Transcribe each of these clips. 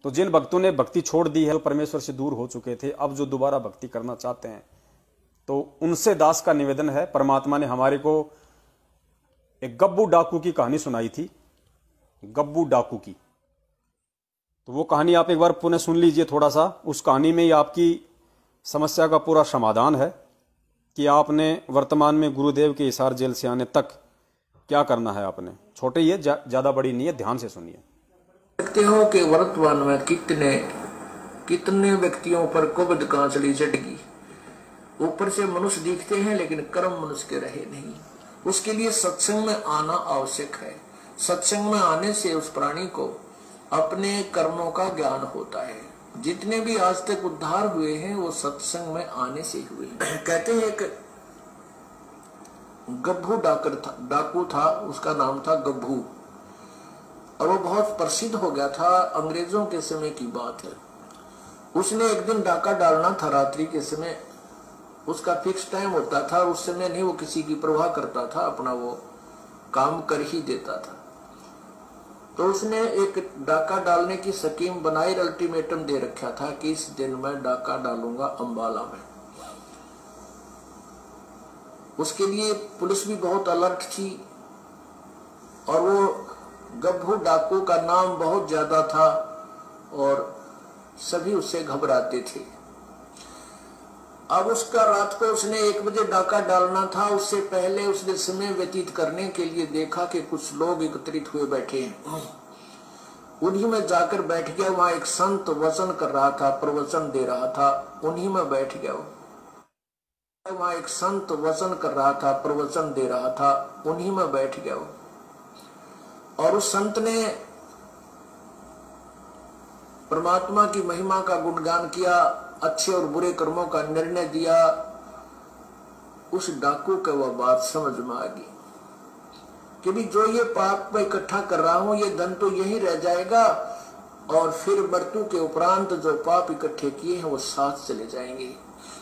तो जिन भक्तों ने भक्ति छोड़ दी है, वो परमेश्वर से दूर हो चुके थे, अब जो दोबारा भक्ति करना चाहते हैं, तो उनसे दास का निवेदन है। परमात्मा ने हमारे को एक गब्बू डाकू की कहानी सुनाई थी, गब्बू डाकू की। तो वो कहानी आप एक बार पुनः सुन लीजिए थोड़ा सा। उस कहानी में ही आपकी समस्या का पूरा समाधान है कि आपने वर्तमान में गुरुदेव के हिसार जेल से आने तक क्या करना है। आपने छोटे ही है, ज्यादा बड़ी नहीं है, ध्यान से सुनिए। देखते हो कि वर्तमान में कितने व्यक्तियों पर कुबद कांचली चढ़गी। ऊपर से मनुष्य दिखते हैं लेकिन कर्म मनुष्य के रहे नहीं। उसके लिए सत्संग में आना आवश्यक है। सत्संग में आने से उस प्राणी को अपने कर्मों का ज्ञान होता है। जितने भी आज तक उद्धार हुए हैं वो सत्संग में आने से हुए हैं। कहते हैं कि गब्बू डाकू था, उसका नाम था गब्बू, और वो बहुत प्रसिद्ध हो गया था। अंग्रेजों के समय की बात है। उसने एक दिन डाका डालना था रात्रि के समय। उसका फिक्स टाइम होता था, उस समय नहीं वो किसी की परवाह करता था, अपना वो काम कर ही देता था। तो उसने एक डाका डालने की स्कीम बनाई, अल्टीमेटम दे रखा था कि इस दिन मैं डाका डालूंगा अंबाला में। उसके लिए पुलिस भी बहुत अलर्ट थी और वो गब्बू डाकू का नाम बहुत ज्यादा था और सभी उससे घबराते थे। अब उसका रात को उसने 1 बजे डाका डालना था। उससे पहले उसने समय व्यतीत करने के लिए देखा कि कुछ लोग एकत्रित हुए बैठे हैं। उन्हीं में जाकर बैठ गया। वहां एक संत वचन कर रहा था, प्रवचन दे रहा था, उन्हीं में बैठ गया। वहां एक संत वचन कर रहा था, प्रवचन दे रहा था, उन्हीं में बैठ गया। और उस संत ने परमात्मा की महिमा का गुणगान किया, अच्छे और बुरे कर्मों का निर्णय दिया। उस डाकू को वह बात समझ में आ गई कि भी जो ये पाप मैं इकट्ठा कर रहा हूं, ये धन तो यही रह जाएगा और फिर मृत्यु के उपरांत जो पाप इकट्ठे किए हैं वो साथ चले जाएंगे।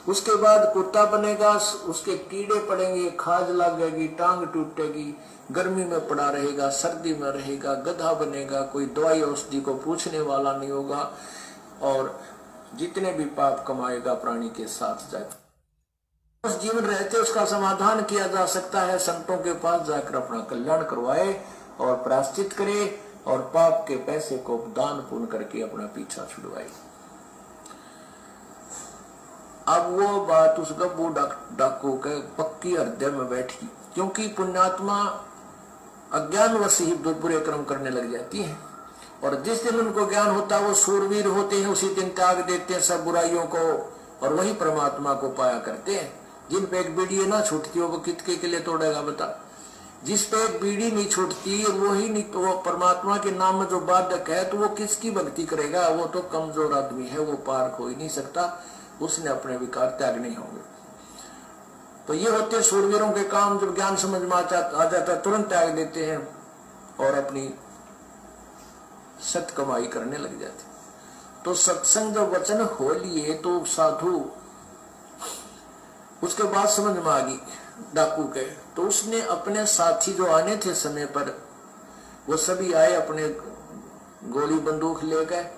उसके बाद कुत्ता बनेगा, उसके कीड़े पड़ेंगे, खाज लगेगी, टांग टूटेगी, गर्मी में पड़ा रहेगा, सर्दी में रहेगा, गधा बनेगा, कोई दवाई औषधि को पूछने वाला नहीं होगा और जितने भी पाप कमाएगा प्राणी के साथ जाएगा। उस जीवन रहते उसका समाधान किया जा सकता है। संतों के पास जाकर अपना कल्याण करवाए और प्रायश्चित करे और पाप के पैसे को दान पुण्य करके अपना पीछा छुड़वाए। अब वो बात उस गब्बू डाकू के पक्की हृदय में बैठी, क्योंकि पुण्यात्मा अज्ञानवश ही बुरे कर्म करने लग जाती है और जिस दिन उनको ज्ञान होता है वो सूरवीर होते हैं, उसी दिन त्याग देते हैं सब बुराइयों को और वही परमात्मा को पाया करते हैं। जिन पे एक बीड़ी ना छूटती हो वो कितके के लिए तोड़ेगा बता। जिस पे एक बीड़ी नहीं छूटती वो ही नहीं, तो वो परमात्मा के नाम में जो बाधक है तो वो किसकी भक्ति करेगा। वो तो कमजोर आदमी है, वो पार हो ही नहीं सकता, उसने अपने विकार त्यागने होंगे। तो ये होते सूरवीरों के काम। जब ज्ञान समझ में आ जाता है तुरंत त्याग देते हैं और अपनी सत कमाई करने लग जाते। तो सत्संग जब वचन हो लिए तो साधु उसके बाद समझ में आ गई डाकू के। तो उसने अपने साथी जो आने थे समय पर वो सभी आए, अपने गोली बंदूक ले गए,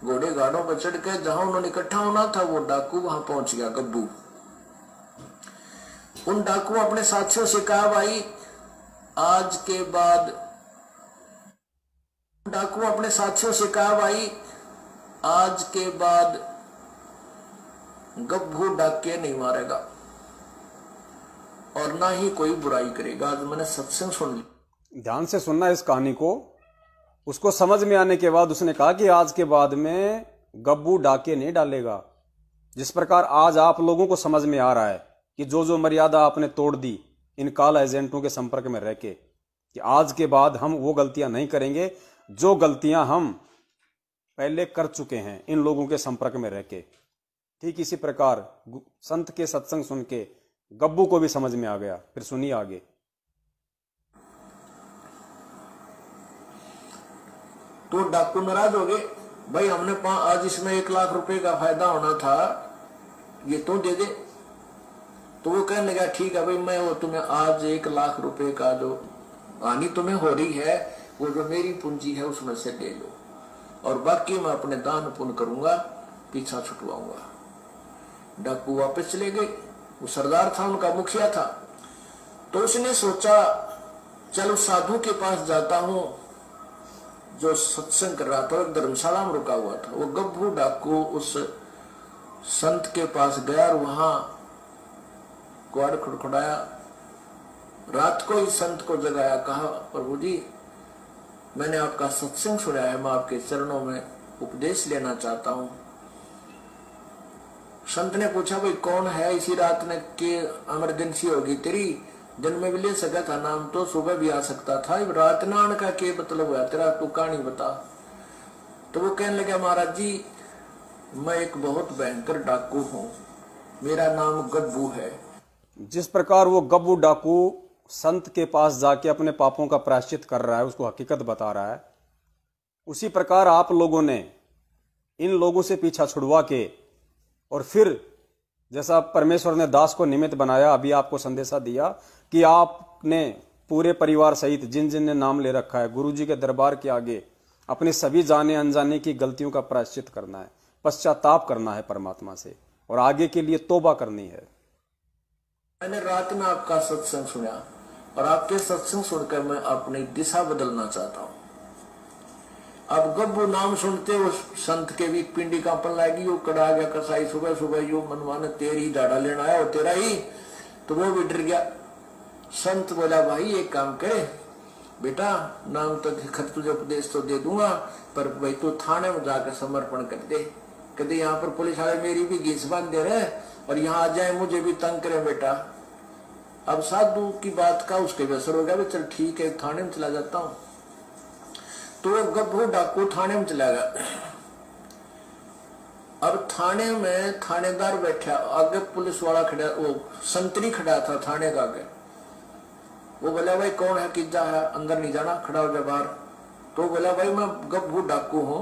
घोड़े गाड़ों पर चढ़ के जहां उन्होंने इकट्ठा होना था वो डाकू वहां पहुंच गया गब्बू। उन डाकू अपने साथियों से कहा भाई आज के बाद, डाकू अपने साथियों से कहा भाई आज के बाद गब्बू डाके नहीं मारेगा और ना ही कोई बुराई करेगा। आज मैंने सत्संग सुन ली। ध्यान से सुनना इस कहानी को। उसको समझ में आने के बाद उसने कहा कि आज के बाद में गब्बू डाके नहीं डालेगा। जिस प्रकार आज आप लोगों को समझ में आ रहा है कि जो मर्यादा आपने तोड़ दी इन काल एजेंटों के संपर्क में रहके, कि आज के बाद हम वो गलतियां नहीं करेंगे जो गलतियां हम पहले कर चुके हैं इन लोगों के संपर्क में रहके। ठीक इसी प्रकार संत के सत्संग सुन के गब्बू को भी समझ में आ गया। फिर सुनिए आगे। तो डाकू नाराज हो गए, भाई हमने आज इसमें 1 लाख रुपए का फायदा होना था, ये तो दे दे। तो वो कहने लगा ठीक है भाई, मैं वो तुम्हें आज 1 लाख रुपए का जो हानि तुम्हें हो रही है वो जो मेरी पूंजी है उसमें से ले लो। और बाकी मैं अपने दान पुण्य करूंगा, पीछा छुटवाऊंगा। डाकू वापस चले गए। वो सरदार था, उनका मुखिया था। तो उसने सोचा चलो साधु के पास जाता हूं जो सत्संग कर रहा था, एक धर्मशाला में रुका हुआ था। वो गब्बू डाकू उस संत के पास गया और वहां क्वाड़ खड़खड़ाया। रात को ही संत को जगाया, कहा प्रभु जी मैंने आपका सत्संग सुना है, मैं आपके चरणों में उपदेश लेना चाहता हूं। संत ने पूछा भाई कौन है, इसी रात ने के इमरजेंसी होगी तेरी, दिन में भी ले सका था नाम, तो सुबह भी आ सकता था, रात ना आने का क्या मतलब हुआ तेरा, तू कहानी बता। तो वो कहने लगा महाराज जी मैं एक बहुत भयंकर डाकू हूं, मेरा नाम गब्बू है। जिस प्रकार वो गब्बू डाकू संत के पास जाके अपने पापों का प्रायश्चित कर रहा है, उसको हकीकत बता रहा है, उसी प्रकार आप लोगों ने इन लोगों से पीछा छुड़वा के और फिर जैसा परमेश्वर ने दास को निमित्त बनाया, अभी आपको संदेशा दिया कि आपने पूरे परिवार सहित जिन जिन ने नाम ले रखा है गुरु जी के दरबार के आगे अपने सभी जाने अनजाने की गलतियों का प्रायश्चित करना है, पश्चाताप करना है परमात्मा से और आगे के लिए तौबा करनी है। मैंने रात में आपका सत्संग सुना और आपके सत्संग सुनकर मैं अपनी दिशा बदलना चाहता हूं। अब गब्बू नाम सुनते उस संत के भी पिंडी कांपन लागी, वो कड़ा गया कसाई सुबह सुबह यो मनवाने तेरी झाड़ा लेना आया और तेरा ही, तो वो भी डर गया। संत बोला भाई एक काम करे बेटा, नाम तो खत तुझे उपदेश तो दे दूंगा, पर भाई तू थाने में जाकर समर्पण कर दे। कहते यहाँ पर पुलिस वाले मेरी भी घीस बांध दे रहे और यहाँ आ जाए मुझे भी तंग करे बेटा। अब साधु की बात का उसके भी असर हो गया, चल ठीक है थाने में चला जाता हूँ। तो गब्बू डाकू थाने में चला गया। अब थाने में थानेदार बैठा, आगे पुलिस वाला खड़ा, वो संतरी खड़ा था थाने का आगे। वो बोला भाई कौन है, किज्जा है, अंदर नहीं जाना, खड़ा हो जा बाहर। तो बोला भाई मैं गब्बू डाकू हूँ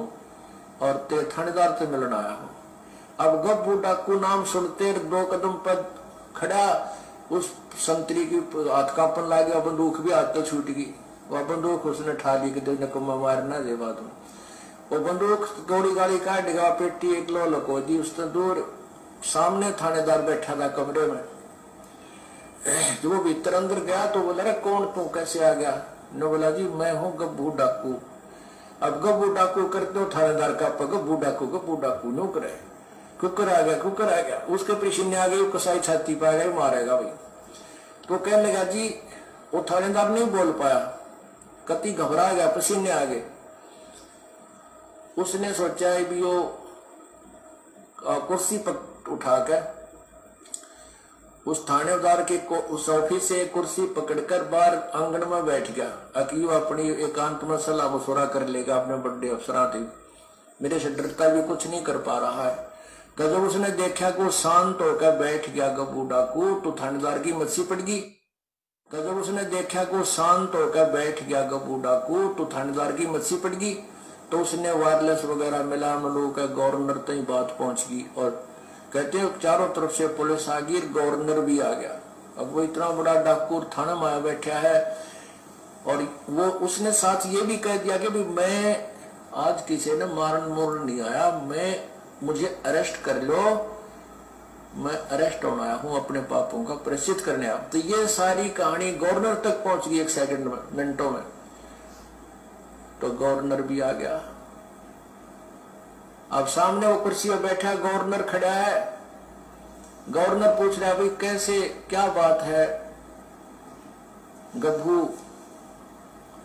और ते थानेदार से मिलने आया हूँ। अब गब्बू डाकू नाम सुनते 2 कदम पर खड़ा, उस संतरी की हाथ कांपन लग गया, बंदूक भी हाथ तो छूट गई। वह बंदूक उसने ठा ली कि नकुमा मारना जे बात में। वो बंदूक गोली गाली काट गया, पेटी एक लो लको दी। उसने दूर सामने थानेदार बैठा था कमरे में। जब वो भीतर अंदर गया तो बोला कौन तू, कैसे आ गया? ने बोला जी मैं हूँ गब्बू डाकू। अब गब्बू डाकू करते हो थानेदार का गब्बू डाकू नो करे, कुकर आ गया, उसके पसीने आ गए, कसाई छाती पा गए, मारेगा भाई। तो कहने लगा जी, वो थानेदार नहीं बोल पाया, कति घबरा गया, पसीने आ गए। उसने सोचा है भी वो कुर्सी पर उठाकर उस थानेदार के उस ऑफिस से कुर्सी पकड़कर बाहर आंगन में बैठ गया, अकीब अपनी एकांत में सलाह मशवरा कर लेगा अपने बड़े अफसरात, मेरे से डरता भी कुछ नहीं कर पा रहा है। तो जब उसने देखा कि वो शांत होकर बैठ गया गब्बू डाकू, तो थानेदार की मच्छी पड़ गई। तो जब उसने देखा कि वो शांत होकर बैठ गया गब्बू डाकू, तो थानेदार की मच्छी पड़ गई। तो उसने वायरलेस वगैरह मिला मिलू का गवर्नर तक बात पहुंच गई और कहते हैं चारों तरफ से पुलिस आ गई, गवर्नर भी आ गया। अब वो इतना बड़ा डाकू थाना में आया बैठा है और वो उसने साथ ये भी कह दिया कि भाई मैं आज किसी ने मारन मोरन नहीं आया, मुझे अरेस्ट कर लो, मैं अरेस्ट होने आया हूं, अपने पापों का प्रायश्चित करने आया। तो ये सारी कहानी गवर्नर तक पहुंच गई 1 सेकंड में, मिनटों में। तो गवर्नर भी आ गया। अब सामने वो कुर्सी पर बैठा गवर्नर खड़ा है। गवर्नर पूछ रहा है भाई कैसे, क्या बात है? गब्बू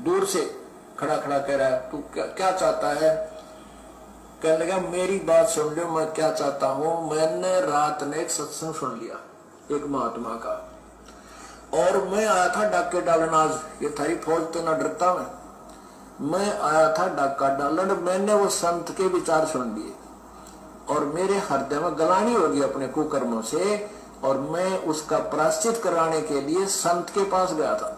दूर से खड़ा खड़ा कह रहा है, तू क्या चाहता है? कहने लगा मेरी बात सुन लो, मैं क्या चाहता हूं। मैंने रात में एक सत्संग सुन लिया एक महात्मा का, और मैं आया था डाके डालन। आज ये थारी फौज तो ना डरता मैं आया था डाका डालन। मैंने वो संत के विचार सुन लिए और मेरे हृदय में गलानी होगी अपने कुकर्मों से, और मैं उसका प्रायश्चित कराने के लिए संत के पास गया था।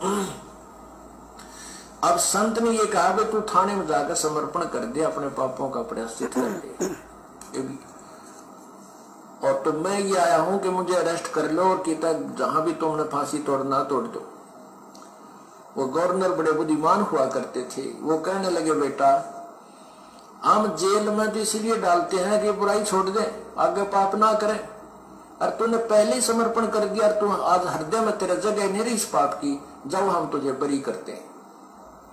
अब संत ने ये कहा कि तू थाने में जाकर समर्पण कर दे, अपने पापों का प्रायश्चित कर दे। और तो मैं ये आया हूं कि मुझे अरेस्ट कर लो और कहता जहां भी तुमने फांसी तोड़ना तोड़ दो। वो गवर्नर बड़े बुद्धिमान हुआ करते थे। वो कहने लगे बेटा हम जेल में तो इसलिए डालते हैं कि बुराई छोड़ दे, आगे पाप ना करे। और तूने पहले ही समर्पण कर दिया, तू आज हृदय में तेरा जगह नहीं रही इस पाप की, जब हम तुझे बरी करते हैं,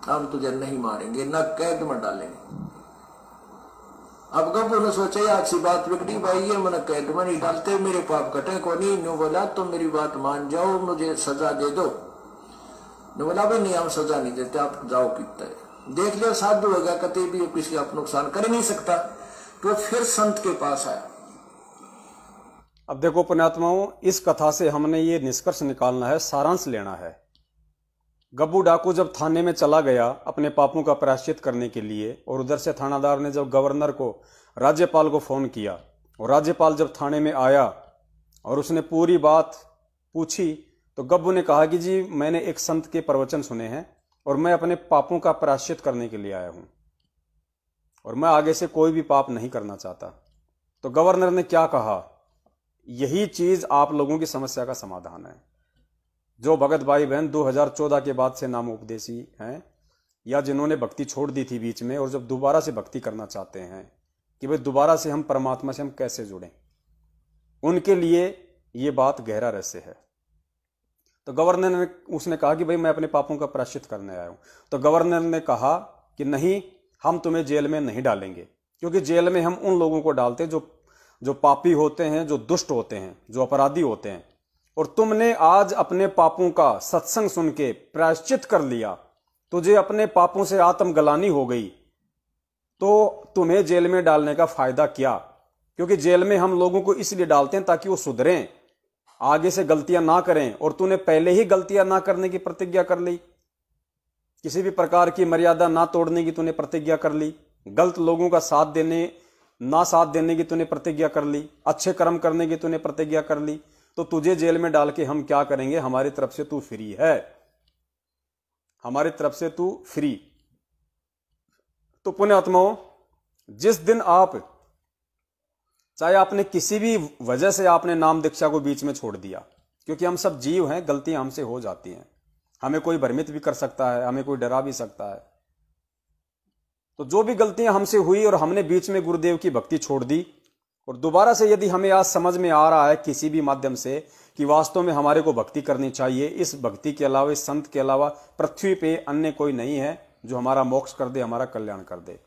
हम तुझे नहीं मारेंगे, न कैद में डालेंगे। अब गब्बू ने सोचा अच्छी बात बिगड़ी भाई, ये मैंने कैद में नहीं डालते, मेरे पाप कटे को नहीं। न्यू बोला तो मेरी बात मान जाओ, मुझे सजा दे दो। ने बोला भाई नहीं, हम सजा नहीं देते, आप जाओ पीते देख लियो साधु होगा, कभी भी किसी का नुकसान कर नहीं सकता। तो फिर संत के पास आया। अब देखो पुण्यात्माओं, इस कथा से हमने ये निष्कर्ष निकालना है, सारांश लेना है। गब्बू डाकू जब थाने में चला गया अपने पापों का प्रायश्चित करने के लिए, और उधर से थानादार ने जब गवर्नर को, राज्यपाल को फोन किया, और राज्यपाल जब थाने में आया और उसने पूरी बात पूछी, तो गब्बू ने कहा कि जी मैंने एक संत के प्रवचन सुने हैं और मैं अपने पापों का प्रायश्चित करने के लिए आया हूं और मैं आगे से कोई भी पाप नहीं करना चाहता। तो गवर्नर ने क्या कहा, यही चीज आप लोगों की समस्या का समाधान है। जो भगत भाई बहन 2014 के बाद से नाम उपदेशी हैं, या जिन्होंने भक्ति छोड़ दी थी बीच में और जब दोबारा से भक्ति करना चाहते हैं कि भाई दोबारा से हम परमात्मा से हम कैसे जुड़ें, उनके लिए ये बात गहरा रहस्य है। तो गवर्नर ने उसने कहा कि भाई मैं अपने पापों का प्रायश्चित करने आया हूं। तो गवर्नर ने कहा कि नहीं, हम तुम्हें जेल में नहीं डालेंगे, क्योंकि जेल में हम उन लोगों को डालते हैं जो पापी होते हैं, जो दुष्ट होते हैं, जो अपराधी होते हैं। और तुमने आज अपने पापों का सत्संग सुन के प्रायश्चित कर लिया, तुझे अपने पापों से आत्मग्लानि हो गई, तो तुम्हें जेल में डालने का फायदा क्या? क्योंकि जेल में हम लोगों को इसलिए डालते हैं ताकि वो सुधरें, आगे से गलतियां ना करें। और तूने पहले ही गलतियां ना करने की प्रतिज्ञा कर ली, किसी भी प्रकार की मर्यादा ना तोड़ने की तूने प्रतिज्ञा कर ली, गलत लोगों का साथ देने की तूने प्रतिज्ञा कर ली, अच्छे कर्म करने की तूने प्रतिज्ञा कर ली, तो तुझे जेल में डाल के हम क्या करेंगे? हमारी तरफ से तू फ्री है, हमारी तरफ से तू फ्री। तो पुण्यात्माओं, जिस दिन आप, चाहे आपने किसी भी वजह से आपने नाम दीक्षा को बीच में छोड़ दिया, क्योंकि हम सब जीव हैं, गलतियां हमसे हो जाती हैं, हमें कोई भ्रमित भी कर सकता है, हमें कोई डरा भी सकता है। तो जो भी गलतियां हमसे हुई और हमने बीच में गुरुदेव की भक्ति छोड़ दी, और दोबारा से यदि हमें आज समझ में आ रहा है किसी भी माध्यम से कि वास्तव में हमारे को भक्ति करनी चाहिए, इस भक्ति के अलावा, इस संत के अलावा पृथ्वी पे अन्य कोई नहीं है जो हमारा मोक्ष कर दे, हमारा कल्याण कर दे,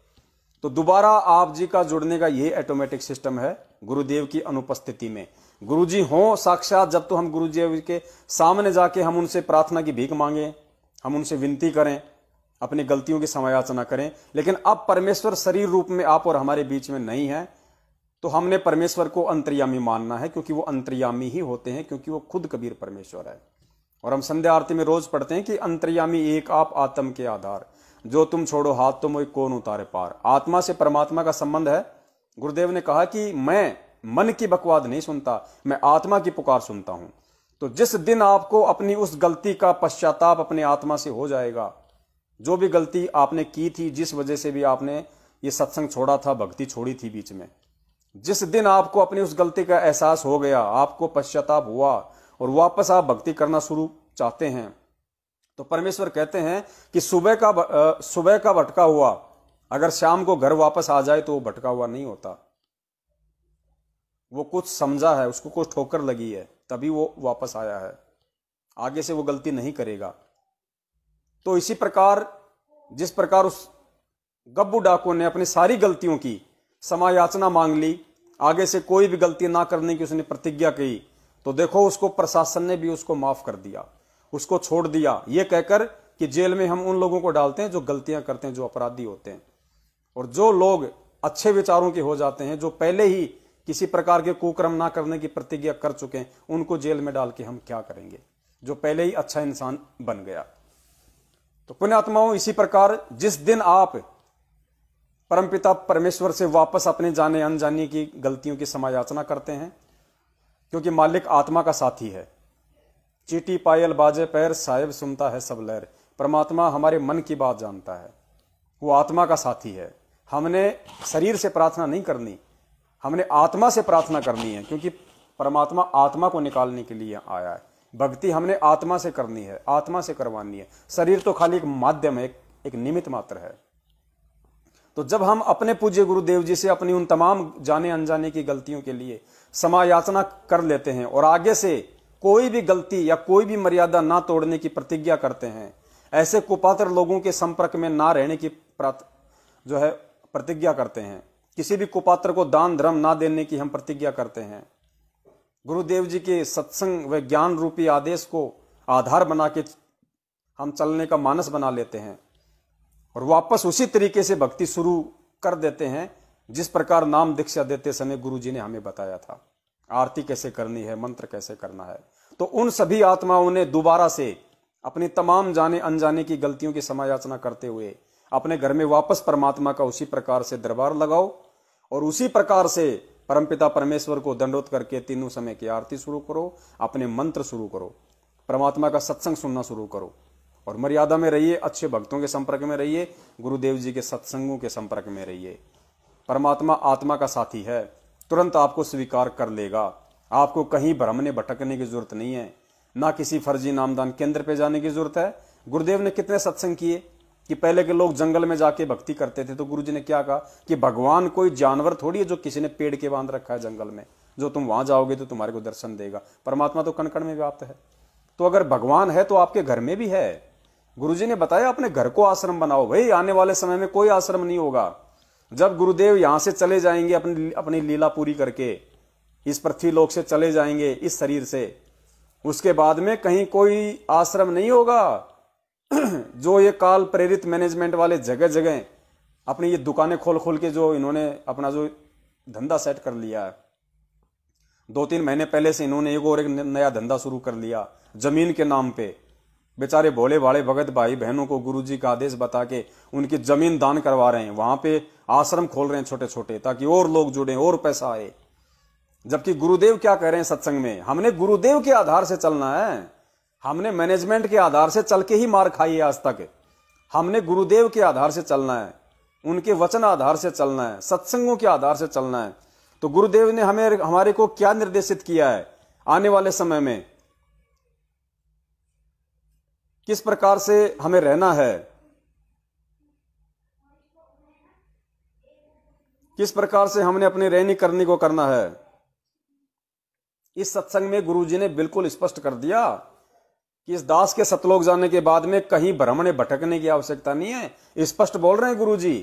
तो दोबारा आप जी का जुड़ने का ये ऑटोमेटिक सिस्टम है गुरुदेव की अनुपस्थिति में। गुरुजी हो साक्षात, जब तो हम गुरुदेव के सामने जाके हम उनसे प्रार्थना की भीख मांगे, हम उनसे विनती करें, अपनी गलतियों की समायाचना करें। लेकिन अब परमेश्वर शरीर रूप में आप और हमारे बीच में नहीं है, तो हमने परमेश्वर को अंतर्यामी मानना है, क्योंकि वो अंतर्यामी ही होते हैं, क्योंकि वो खुद कबीर परमेश्वर है। और हम संध्या आरती में रोज पढ़ते हैं कि अंतर्यामी एक आप आत्म के आधार, जो तुम छोड़ो हाथ तुम वो कौन उतारे पार। आत्मा से परमात्मा का संबंध है। गुरुदेव ने कहा कि मैं मन की बकवाद नहीं सुनता, मैं आत्मा की पुकार सुनता हूं। तो जिस दिन आपको अपनी उस गलती का पश्चाताप अपने आत्मा से हो जाएगा, जो भी गलती आपने की थी, जिस वजह से भी आपने ये सत्संग छोड़ा था, भक्ति छोड़ी थी बीच में, जिस दिन आपको अपनी उस गलती का एहसास हो गया, आपको पश्चाताप हुआ और वापस आप भक्ति करना शुरू चाहते हैं, तो परमेश्वर कहते हैं कि सुबह का भटका हुआ अगर शाम को घर वापस आ जाए तो वो भटका हुआ नहीं होता। वो कुछ समझा है, उसको कुछ ठोकर लगी है, तभी वो वापस आया है, आगे से वो गलती नहीं करेगा। तो इसी प्रकार जिस प्रकार उस गब्बू डाकू ने अपनी सारी गलतियों की समायाचना मांग ली, आगे से कोई भी गलती ना करने की उसने प्रतिज्ञा की, तो देखो उसको प्रशासन ने भी उसको माफ कर दिया, उसको छोड़ दिया, ये कहकर कि जेल में हम उन लोगों को डालते हैं जो गलतियां करते हैं, जो अपराधी होते हैं। और जो लोग अच्छे विचारों के हो जाते हैं, जो पहले ही किसी प्रकार के कुकर्म ना करने की प्रतिज्ञा कर चुके हैं, उनको जेल में डाल के हम क्या करेंगे, जो पहले ही अच्छा इंसान बन गया। तो पुण्यात्माओं, इसी प्रकार जिस दिन आप परमपिता परमेश्वर से वापस अपने जाने अनजाने की गलतियों की समायाचना करते हैं, क्योंकि मालिक आत्मा का साथी है, चीटी पायल बाजे पैर साहिब सुनता है सब लहर। परमात्मा हमारे मन की बात जानता है, वो आत्मा का साथी है। हमने शरीर से प्रार्थना नहीं करनी, हमने आत्मा से प्रार्थना करनी है, क्योंकि परमात्मा आत्मा को निकालने के लिए आया है। भक्ति हमने आत्मा से करनी है, आत्मा से करवानी है। शरीर तो खाली एक माध्यम है, एक निमित्त मात्र है। तो जब हम अपने पूज्य गुरुदेव जी से अपनी उन तमाम जाने अनजाने की गलतियों के लिए क्षमा याचना कर लेते हैं और आगे से कोई भी गलती या कोई भी मर्यादा ना तोड़ने की प्रतिज्ञा करते हैं, ऐसे कुपात्र लोगों के संपर्क में ना रहने की प्रतिज्ञा करते हैं, किसी भी कुपात्र को दान धर्म ना देने की हम प्रतिज्ञा करते हैं, गुरुदेव जी के सत्संग व ज्ञान रूपी आदेश को आधार बना के हम चलने का मानस बना लेते हैं और वापस उसी तरीके से भक्ति शुरू कर देते हैं जिस प्रकार नाम दीक्षा देते समय गुरु जी ने हमें बताया था। आरती कैसे करनी है, मंत्र कैसे करना है। तो उन सभी आत्माओं ने दोबारा से अपनी तमाम जाने अनजाने की गलतियों की क्षमा याचना करते हुए अपने घर में वापस परमात्मा का उसी प्रकार से दरबार लगाओ और उसी प्रकार से परमपिता परमेश्वर को दंडोत करके तीनों समय की आरती शुरू करो, अपने मंत्र शुरू करो, परमात्मा का सत्संग सुनना शुरू करो और मर्यादा में रहिए, अच्छे भक्तों के संपर्क में रहिए, गुरुदेव जी के सत्संगों के संपर्क में रहिए। परमात्मा आत्मा का साथी है, तुरंत आपको स्वीकार कर लेगा। आपको कहीं भ्रमने भटकने की जरूरत नहीं है, ना किसी फर्जी नामदान केंद्र पे जाने की जरूरत है। गुरुदेव ने कितने सत्संग किए कि पहले के लोग जंगल में जाके भक्ति करते थे, तो गुरु जी ने क्या कहा कि भगवान कोई जानवर थोड़ी है जो किसी ने पेड़ के बांध रखा है जंगल में, जो तुम वहां जाओगे तो तुम्हारे को दर्शन देगा। परमात्मा तो कण कण में व्याप्त है। तो अगर भगवान है तो आपके घर में भी है। गुरुजी ने बताया अपने घर को आश्रम बनाओ। भाई आने वाले समय में कोई आश्रम नहीं होगा। जब गुरुदेव यहां से चले जाएंगे अपनी लीला पूरी करके, इस पृथ्वी लोक से चले जाएंगे इस शरीर से, उसके बाद में कहीं कोई आश्रम नहीं होगा। जो ये काल प्रेरित मैनेजमेंट वाले जगह जगह अपनी ये दुकानें खोल खोल के जो इन्होंने अपना जो धंधा सेट कर लिया है, 2-3 महीने पहले से इन्होंने एक नया धंधा शुरू कर लिया जमीन के नाम पे। बेचारे भोले भाले भगत भाई बहनों को गुरुजी का आदेश बता के उनकी जमीन दान करवा रहे हैं, वहां पे आश्रम खोल रहे हैं छोटे छोटे, ताकि और लोग जुड़े और पैसा आए। जबकि गुरुदेव क्या कह रहे हैं सत्संग में, हमने गुरुदेव के आधार से चलना है। हमने मैनेजमेंट के आधार से चल के ही मार खाई है आज तक। हमने गुरुदेव के आधार से चलना है, उनके वचन आधार से चलना है, सत्संगों के आधार से चलना है। तो गुरुदेव ने हमारे को क्या निर्देशित किया है, आने वाले समय में किस प्रकार से हमें रहना है, किस प्रकार से हमने अपनी रहनी करनी को करना है। इस सत्संग में गुरुजी ने बिल्कुल स्पष्ट कर दिया कि इस दास के सतलोक जाने के बाद में कहीं भ्रमणे भटकने की आवश्यकता नहीं है। स्पष्ट बोल रहे हैं गुरुजी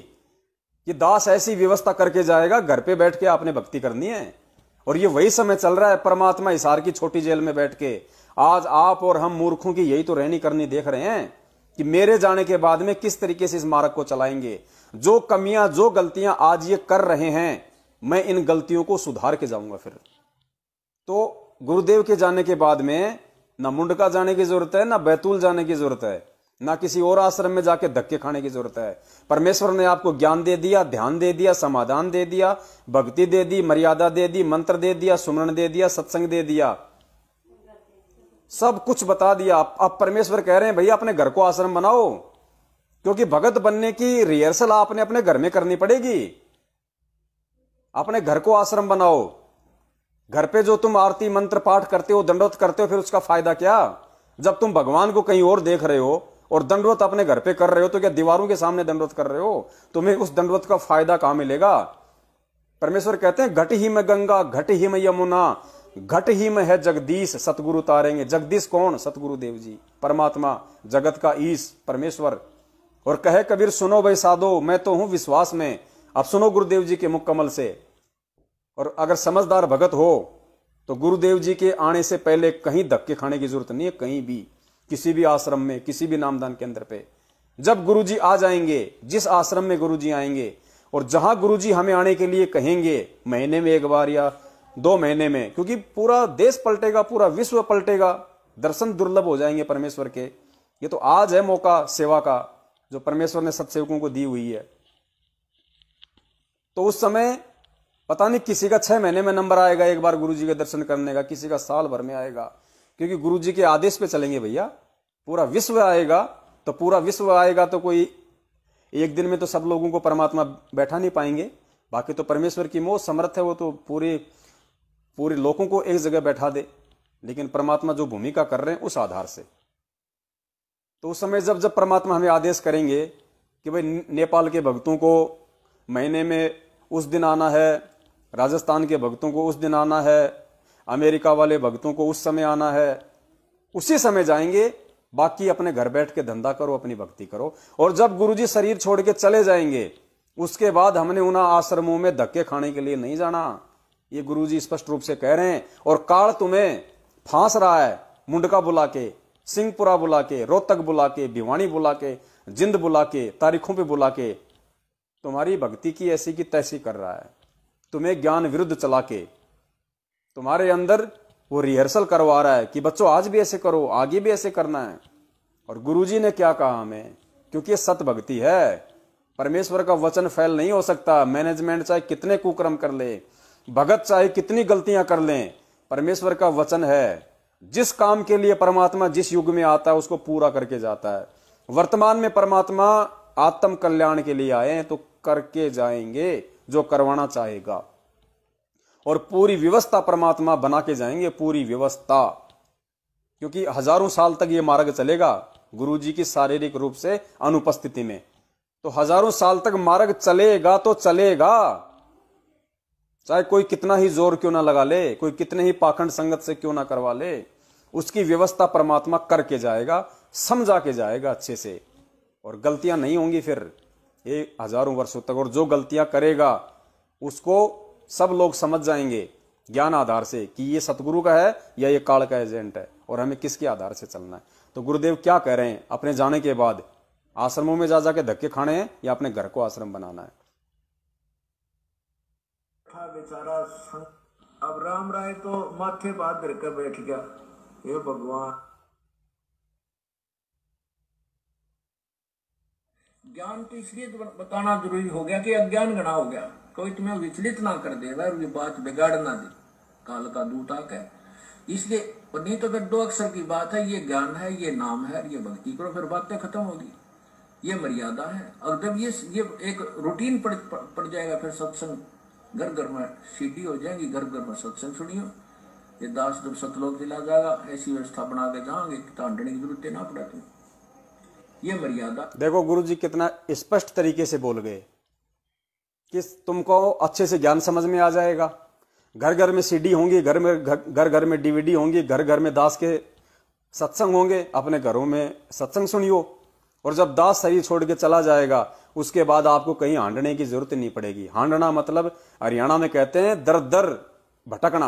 कि दास ऐसी व्यवस्था करके जाएगा, घर पे बैठ के आपने भक्ति करनी है। और ये वही समय चल रहा है। परमात्मा हिसार की छोटी जेल में बैठ के आज आप और हम मूर्खों की यही तो रहनी करनी देख रहे हैं कि मेरे जाने के बाद में किस तरीके से इस मार्ग को चलाएंगे। जो कमियां जो गलतियां आज ये कर रहे हैं, मैं इन गलतियों को सुधार के जाऊंगा। फिर तो गुरुदेव के जाने के बाद में ना मुंडका जाने की जरूरत है, ना बैतूल जाने की जरूरत है, ना किसी और आश्रम में जाके धक्के खाने की जरूरत है। परमेश्वर ने आपको ज्ञान दे दिया, ध्यान दे दिया, समाधान दे दिया, भक्ति दे दी, मर्यादा दे दी, मंत्र दे दिया, सुमरण दे दिया, सत्संग दे दिया, सब कुछ बता दिया। अब परमेश्वर कह रहे हैं भैया अपने घर को आश्रम बनाओ, क्योंकि भगत बनने की रिहर्सल आपने अपने घर में करनी पड़ेगी। अपने घर को आश्रम बनाओ। घर पे जो तुम आरती मंत्र पाठ करते हो, दंडवत करते हो, फिर उसका फायदा क्या? जब तुम भगवान को कहीं और देख रहे हो और दंडवत अपने घर पे कर रहे हो, तो क्या दीवारों के सामने दंडवत कर रहे हो? तुम्हें उस दंडवत का फायदा कहां मिलेगा? परमेश्वर कहते हैं घट ही में गंगा, घट ही में यमुना, घट ही में है जगदीश, सतगुरु तारेंगे। जगदीश कौन? सतगुरु देव जी, परमात्मा, जगत का ईश परमेश्वर। और कहे कबीर सुनो भाई साधो, मैं तो हूं विश्वास में। अब सुनो गुरुदेव जी के मुख कमल से। और अगर समझदार भगत हो तो गुरुदेव जी के आने से पहले कहीं धक्के खाने की जरूरत नहीं है। कहीं भी, किसी भी आश्रम में, किसी भी नामदान केंद्र पे जब गुरुजी आ जाएंगे, जिस आश्रम में गुरुजी आएंगे और जहां गुरुजी हमें आने के लिए कहेंगे, महीने में एक बार या 2 महीने में, क्योंकि पूरा देश पलटेगा, पूरा विश्व पलटेगा, दर्शन दुर्लभ हो जाएंगे परमेश्वर के। ये तो आज है मौका सेवा का जो परमेश्वर ने सत्सेवकों को दी हुई है। तो उस समय पता नहीं किसी का 6 महीने में नंबर आएगा एक बार गुरुजी के दर्शन करने का, किसी का साल भर में आएगा, क्योंकि गुरुजी के आदेश पे चलेंगे भैया। पूरा विश्व आएगा, तो पूरा विश्व आएगा तो कोई एक दिन में तो सब लोगों को परमात्मा बैठा नहीं पाएंगे। बाकी तो परमेश्वर की मोह समर्थ है, वो तो पूरे लोगों को एक जगह बैठा दे। लेकिन परमात्मा जो भूमिका कर रहे हैं उस आधार से, तो उस समय जब परमात्मा हमें आदेश करेंगे कि भाई नेपाल के भक्तों को महीने में उस दिन आना है, राजस्थान के भक्तों को उस दिन आना है, अमेरिका वाले भक्तों को उस समय आना है, उसी समय जाएंगे। बाकी अपने घर बैठ के धंधा करो, अपनी भक्ति करो। और जब गुरुजी शरीर छोड़ के चले जाएंगे, उसके बाद हमने उन आश्रमों में धक्के खाने के लिए नहीं जाना। ये गुरुजी स्पष्ट रूप से कह रहे हैं। और काल तुम्हें फांस रहा है, मुंडका बुला के, सिंहपुरा बुला के, रोहतक बुला के, भिवानी बुला के, जिंद बुला के, तारीखों पे बुला के तुम्हारी भक्ति की ऐसी की तैसी कर रहा है। तुम्हें ज्ञान विरुद्ध चला के तुम्हारे अंदर वो रिहर्सल करवा रहा है कि बच्चों आज भी ऐसे करो, आगे भी ऐसे करना है। और गुरुजी ने क्या कहा हमें, क्योंकि ये सत भक्ति है। परमेश्वर का वचन फैल नहीं हो सकता। मैनेजमेंट चाहे कितने कुकर्म कर ले, भगत चाहे कितनी गलतियां कर लें, परमेश्वर का वचन है। जिस काम के लिए परमात्मा जिस युग में आता है उसको पूरा करके जाता है। वर्तमान में परमात्मा आत्म कल्याण के लिए आए हैं तो करके जाएंगे जो करवाना चाहेगा। और पूरी व्यवस्था परमात्मा बना के जाएंगे, पूरी व्यवस्था। क्योंकि हजारों साल तक ये मार्ग चलेगा गुरुजी की शारीरिक रूप से अनुपस्थिति में। तो हजारों साल तक मार्ग चलेगा तो चलेगा, चाहे कोई कितना ही जोर क्यों ना लगा ले, कोई कितने ही पाखंड संगत से क्यों ना करवा ले, उसकी व्यवस्था परमात्मा करके जाएगा, समझा के जाएगा अच्छे से। और गलतियां नहीं होंगी फिर ये हजारों वर्षों तक। और जो गलतियां करेगा उसको सब लोग समझ जाएंगे ज्ञान आधार से कि ये सतगुरु का है या ये काल का एजेंट है, और हमें किसके आधार से चलना है। तो गुरुदेव क्या कह रहे हैं, अपने जाने के बाद आश्रमों में जा जाके धक्के खाने हैं या अपने घर को आश्रम बनाना है। था बेचारा अब राम राय तो माथे बात धर के बैठ गया, हे भगवान। ज्ञान तो इसलिए बताना जरूरी हो गया कि अज्ञान गणा हो गया, कोई तुम्हें विचलित ना कर दे और ये बात बिगाड़ ना दे, काल का दूत आके। इसलिए नहीं तो फिर दो अक्षर की बात है, ये ज्ञान है, ये नाम है, ये भक्ति करो, फिर बातें खत्म होगी। ये मर्यादा है। और जब ये एक रूटीन पड़ जाएगा, फिर सत्संग घर घर में सीढ़ी हो जाएगी, घर घर में सत्संग सुनियो। ये दास जब सतलोक चला जाएगा, ऐसी व्यवस्था बना के जाओगे तांडने की जरूरत ना पड़ा तुम। ये मर्यादा देखो गुरुजी कितना स्पष्ट तरीके से बोल गए कि तुमको अच्छे से ज्ञान समझ में आ जाएगा। घर घर में सीडी होंगी, घर घर में डीवीडी होंगी, घर घर में दास के सत्संग होंगे, अपने घरों में सत्संग सुनियो। और जब दास शरीर छोड़ के चला जाएगा उसके बाद आपको कहीं हांडने की जरूरत नहीं पड़ेगी। हांडना मतलब हरियाणा में कहते हैं दर दर भटकना,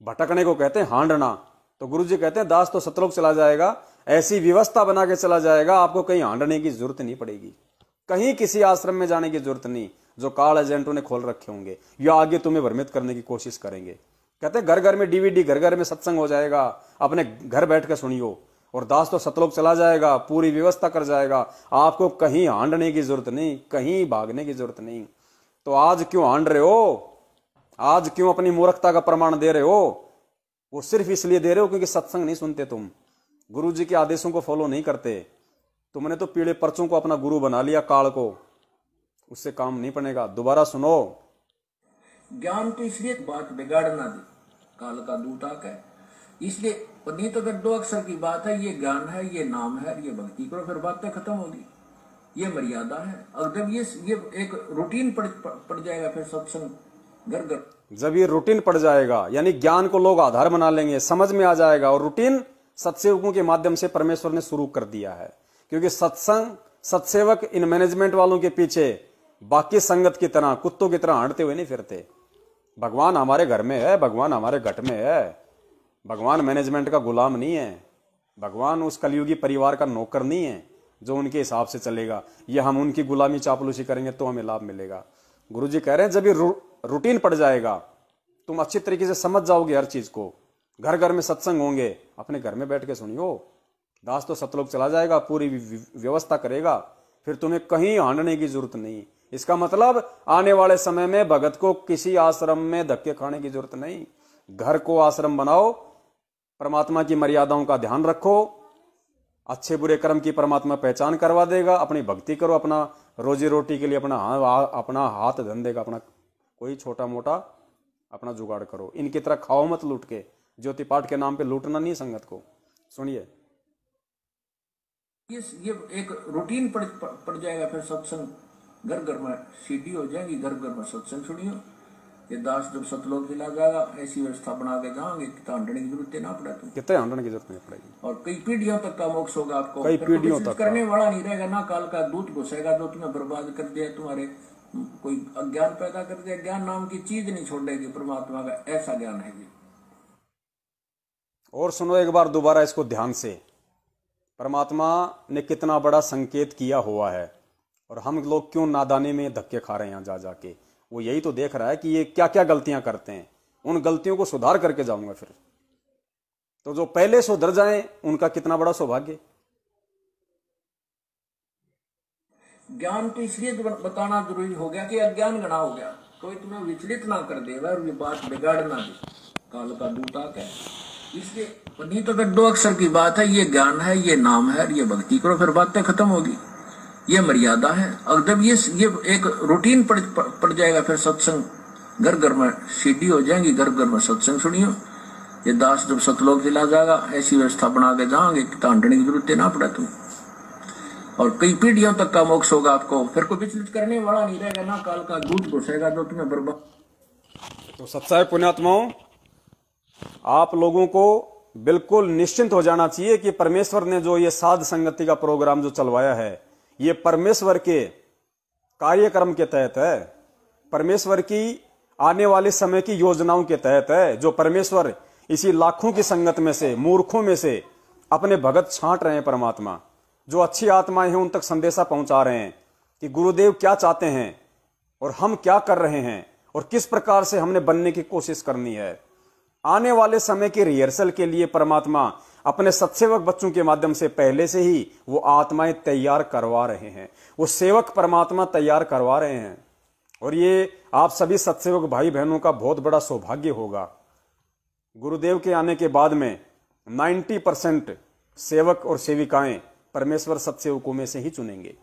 भटकने को कहते हैं हांडना। तो गुरुजी कहते हैं दास तो सतलोक चला जाएगा, ऐसी व्यवस्था बना के चला जाएगा, आपको कहीं हांडने की जरूरत नहीं पड़ेगी, कहीं किसी आश्रम में जाने की जरूरत नहीं जो काल एजेंटों ने खोल रखे होंगे या आगे तुम्हें भ्रमित करने की कोशिश करेंगे। कहते हैं घर घर में डीवीडी, घर घर में सत्संग हो जाएगा, अपने घर बैठ कर सुनियो। और दास तो सतलोक चला जाएगा, पूरी व्यवस्था कर जाएगा, आपको कहीं हांडने की जरूरत नहीं, कहीं भागने की जरूरत नहीं। तो आज क्यों हांड रहे हो, आज क्यों अपनी मूर्खता का प्रमाण दे रहे हो? वो सिर्फ इसलिए दे रहे हो क्योंकि सत्संग नहीं सुनते तुम, गुरु जी के आदेशों को फॉलो नहीं करते। तुमने तो पीले पर्चों को अपना गुरु बना लिया, काल को, उससे काम नहीं बनेगा। दोबारा सुनो, ज्ञान तो इसलिए बात बिगाड़ ना दे, काल का दूत आके। इसलिए नहीं तो फिर दो अक्षर की बात है, ये ज्ञान है, ये नाम है, ये भक्ति करो, फिर बातें खत्म होगी। ये मर्यादा है। और जब ये एक रूटीन पड़ जाएगा, फिर सत्संग घर घर, जब ये रूटीन पड़ जाएगा यानी ज्ञान को लोग आधार बना लेंगे, समझ में आ जाएगा। और रूटीन सत्सेवकों के माध्यम से परमेश्वर ने शुरू कर दिया है, क्योंकि सत्संग सत्सेवक इन मैनेजमेंट वालों के पीछे बाकी संगत की तरह कुत्तों की तरह हांटते हुए नहीं फिरते। भगवान हमारे घर में है, भगवान हमारे घट में है, भगवान मैनेजमेंट का गुलाम नहीं है, भगवान उस कलयुगी परिवार का नौकर नहीं है जो उनके हिसाब से चलेगा। ये हम उनकी गुलामी चापलूसी करेंगे तो हमें लाभ मिलेगा। गुरुजी कह रहे हैं जब ये रूटीन पड़ जाएगा, तुम अच्छी तरीके से समझ जाओगे हर चीज को। घर घर में सत्संग होंगे, अपने घर में बैठ के सुनियो। दास तो सतलोक चला जाएगा, पूरी व्यवस्था करेगा, फिर तुम्हें कहीं हांडने की जरूरत नहीं। इसका मतलब आने वाले समय में भगत को किसी आश्रम में धक्के खाने की जरूरत नहीं। घर को आश्रम बनाओ, परमात्मा की मर्यादाओं का ध्यान रखो, अच्छे बुरे कर्म की परमात्मा पहचान करवा देगा। अपनी भक्ति करो, अपना रोजी रोटी के लिए अपना हाथ धंधे का अपना कोई छोटा मोटा अपना जुगाड़ करो। इनकी तरह खाओ मत लूट के, ज्योति पाठ के नाम पे लूटना नहीं संगत को। सुनिए, ये एक रूटीन पड़ जाएगा, फिर सत्संग घर घर में सीडी हो जाएंगी, घर घर में सत्संग सुनियो। ये दास जब सतलोक दिला जाएगा, ऐसी व्यवस्था बना के जाओगे कि हंडने की जरूरत ना पड़े, तुम कितने हंडने की जरूरत नहीं पड़ेगी, और कई पीढ़ियों तक का मोक्ष होगा आपको। कई पीढ़ियों तक करने वाला नहीं रहेगा, ना काल का दूत घुसेगा जो तुम्हें बर्बाद कर दिया, तुम्हारे कोई अज्ञान पैदा कर दिया। ज्ञान नाम की चीज नहीं छोड़ेगी परमात्मा का, ऐसा ज्ञान है ये। और सुनो एक बार दोबारा इसको ध्यान से, परमात्मा ने कितना बड़ा संकेत किया हुआ है, और हम लोग क्यों नादानी में धक्के खा रहे हैं यहाँ जा जाके। वो यही तो देख रहा है कि ये क्या क्या गलतियां करते हैं, उन गलतियों को सुधार करके जाऊंगा फिर। तो जो पहले सुधर जाएं उनका कितना बड़ा सौभाग्य। ज्ञान तो इसलिए बताना जरूरी हो गया कि अज्ञान गणा हो गया, कोई तुम्हें विचलित ना कर दे और ये बात बिगाड़ ना दे काल का दूत आके। इसलिए नहीं तो फिर 2 अक्षर की बात है, ये ज्ञान है, ये नाम है, ये भक्ति करो, फिर बातें खत्म होगी। ये मर्यादा है। अगर जब ये एक रूटीन पड़ जाएगा, फिर सत्संग घर घर में सीडी हो जाएंगी, घर घर में सत्संग सुनियो। ये दास जब सतलोक दिला जाएगा, ऐसी व्यवस्था बना के जाओगे कि हंडने की जरूरत ना पड़े, तुम और कई पीढ़ियों तक का मोक्ष होगा आपको। फिर कोई विचलित करने वाला नहीं रहेगा, ना काल का दूत घुसेगा जो तुम्हें बर्बाद। तो सच्चाई पुण्यात्माओं, आप लोगों को बिल्कुल निश्चिंत हो जाना चाहिए कि परमेश्वर ने जो ये साध संगति का प्रोग्राम जो चलवाया है, ये परमेश्वर के कार्यक्रम के तहत है, परमेश्वर की आने वाले समय की योजनाओं के तहत है, जो परमेश्वर इसी लाखों की संगत में से, मूर्खों में से अपने भगत छांट रहे हैं। परमात्मा जो अच्छी आत्माएं हैं उन तक संदेशा पहुंचा रहे हैं कि गुरुदेव क्या चाहते हैं और हम क्या कर रहे हैं और किस प्रकार से हमने बनने की कोशिश करनी है। आने वाले समय के रिहर्सल के लिए परमात्मा अपने सत्सेवक बच्चों के माध्यम से पहले से ही वो आत्माएं तैयार करवा रहे हैं, वो सेवक परमात्मा तैयार करवा रहे हैं। और ये आप सभी सत्सेवक भाई बहनों का बहुत बड़ा सौभाग्य होगा। गुरुदेव के आने के बाद में 90% सेवक और सेविकाएं परमेश्वर सत्सेवकों में से ही चुनेंगे।